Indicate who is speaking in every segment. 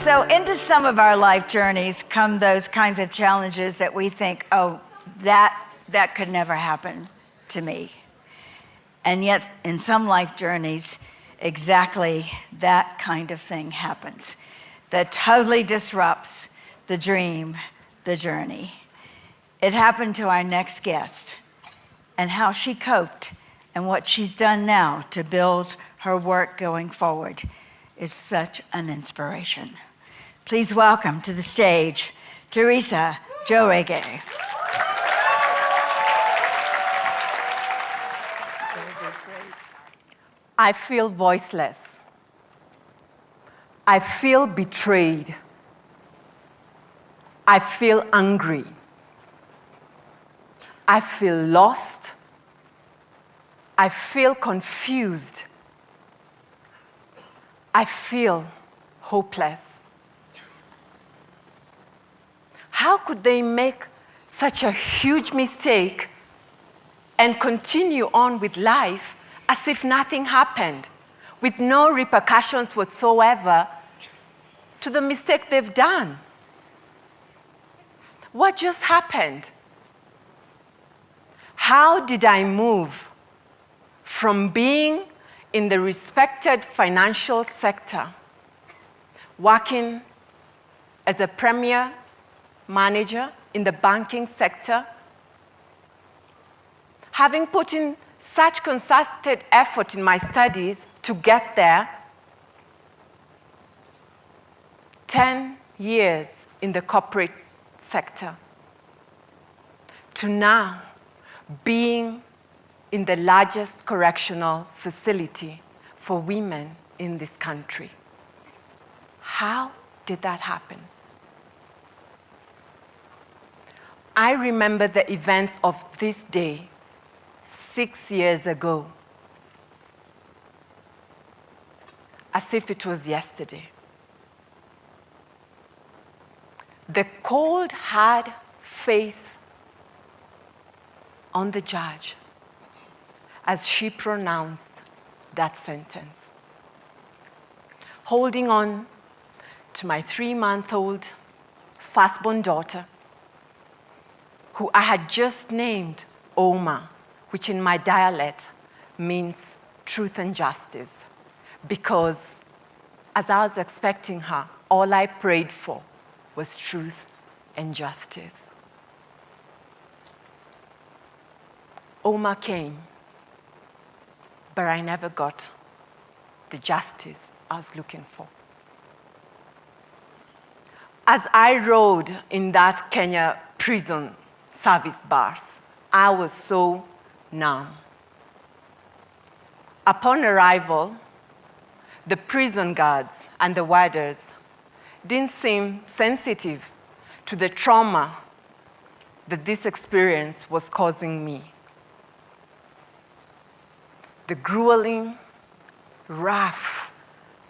Speaker 1: So into some of our life journeys come those kinds of challenges that we think, oh, that could never happen to me. And yet, in some life journeys, exactly that kind of thing happens that totally disrupts the dream, the journey. It happened to our next guest, and how she coped and what she's done now to build her work going forward is such an inspiration. Please welcome to the stage, Teresa Njoroge.
Speaker 2: I feel voiceless. I feel betrayed. I feel angry. I feel lost. I feel confused. I feel hopeless. How could they make such a huge mistake and continue on with life as if nothing happened, with no repercussions whatsoever to the mistake they've done? What just happened? How did I move from being in the respected financial sector, working as a premier manager in the banking sector, having put in such concerted effort in my studies to get there, 10 years in the corporate sector, to now being in the largest correctional facility for women in this country? How did that happen? I remember the events of this day 6 years ago, as if it was yesterday. The cold, hard face on the judge as she pronounced that sentence. Holding on to my 3-month-old firstborn daughter, who I had just named Oma, which in my dialect means truth and justice, because as I was expecting her, all I prayed for was truth and justice. Oma came, but I never got the justice I was looking for. As I rode in that Kenya prison service bus, I was so numb. Upon arrival, the prison guards and the warders didn't seem sensitive to the trauma that this experience was causing me. The grueling, rough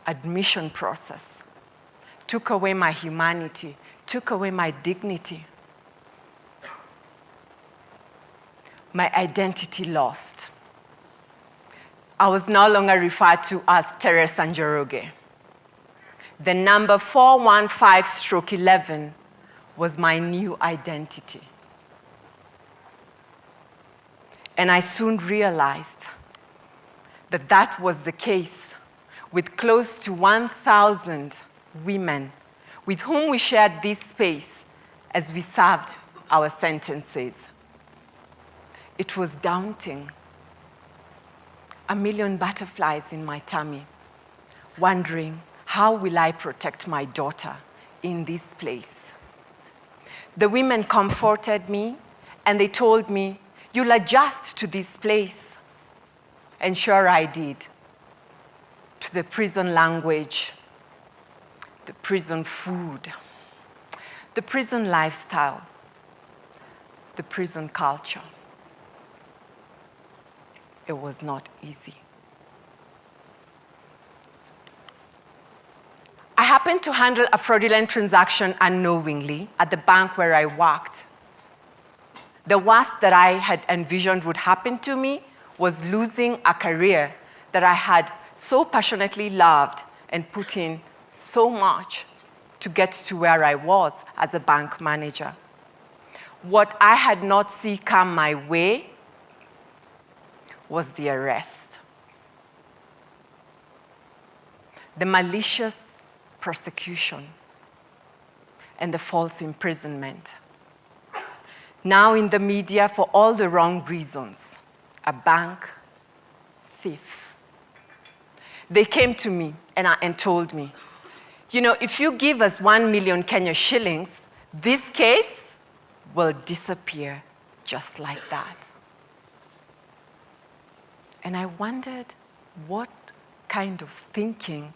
Speaker 2: admission process took away my humanity, took away my dignity. My identity lost. I was no longer referred to as Teresa Njoroge. The number 415/11 was my new identity. And I soon realized that that was the case with close to 1,000 women with whom we shared this space as we served our sentences. It was daunting. A million butterflies in my tummy, wondering, how will I protect my daughter in this place? The women comforted me, and they told me, you'll adjust to this place. And sure I did. To the prison language, the prison food, the prison lifestyle, the prison culture. It was not easy. I happened to handle a fraudulent transaction unknowingly at the bank where I worked. The worst that I had envisioned would happen to me was losing a career that I had so passionately loved and put in so much to get to where I was as a bank manager. What I had not seen come my way was the arrest. The malicious prosecution and the false imprisonment. Now in the media for all the wrong reasons. A bank thief. They came to me and told me, you know, if you give us 1 million Kenya shillings, this case will disappear just like that. And I wondered what kind of thinking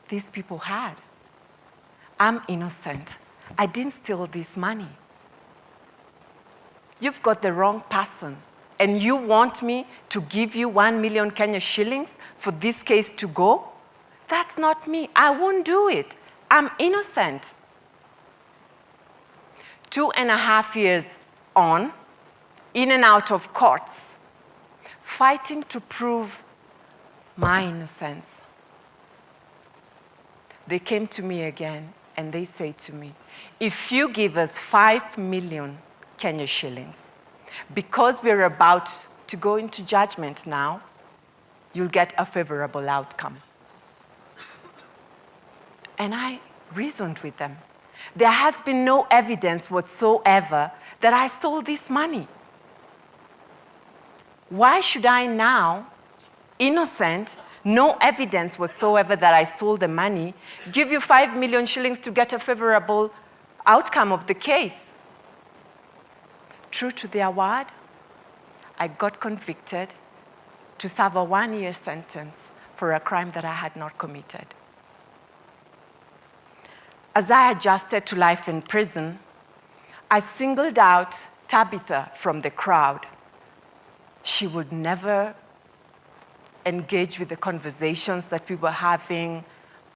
Speaker 2: these people had. I'm innocent. I didn't steal this money. You've got the wrong person, and you want me to give you 1 million Kenya shillings for this case to go? That's not me. I won't do it. I'm innocent. 2.5 years on, in and out of courts, fighting to prove my innocence. They came to me again and they say to me, if you give us 5 million Kenya shillings, because we're about to go into judgment now, you'll get a favorable outcome. And I reasoned with them. There has been no evidence whatsoever that I stole this money. Why should I now, innocent, no evidence whatsoever that I stole the money, give you 5 million shillings to get a favorable outcome of the case? True to their word, I got convicted to serve a 1-year sentence for a crime that I had not committed. As I adjusted to life in prison, I singled out Tabitha from the crowd. She would never engage with the conversations that we were having.